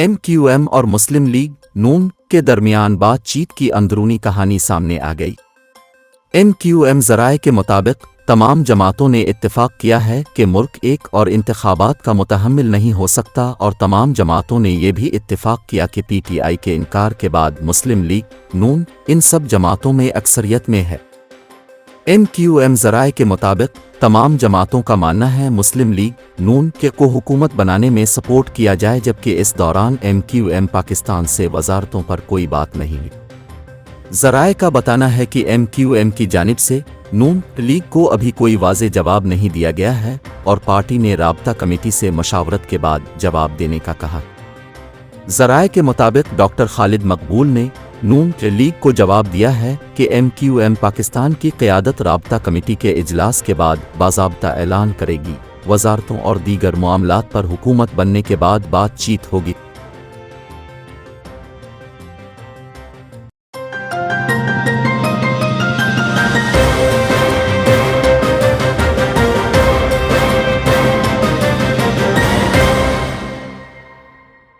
MQM और मुस्लिम league नून के दरमियान बातचीत की अंदरूनी कहानी सामने आ गई। MQM ज़राए के मुताबिक तमाम जमातों ने इत्तेफाक किया है कि मुल्क एक और इंतखाबात का मुतहम्मिल नहीं हो सकता, और तमाम जमातों ने यह भी इत्तेफाक किया कि PTI के इनकार के बाद मुस्लिम लीग नून इन सब जमातों में अक्सरियत में है। MQM ज़राए के मुताबिक तमाम जमातों का मानना है मुस्लिम लीग नून के को हुकूमत बनाने में सपोर्ट किया जाए, जबकि इस दौरान MQM पाकिस्तान से वजारतों पर कोई बात नहीं हुई। ज़राए का बताना है कि MQM की जानिब से नून लीग को अभी कोई वाज़े जवाब नहीं दिया गया है और पार्टी ने राब्ता कमेटी से मशावरत के बाद जवाब देने का कहा। ज़राए के मुताबिक डॉक्टर खालिद मकबूल ने नून लीग को जवाब दिया है कि MQM पाकिस्तान की क़यादत राब्ता कमेटी के इजलास के बाद बाज़ाब्ता ऐलान करेगी। वजारतों और दीगर मामलात पर हुकूमत बनने के बाद बातचीत होगी।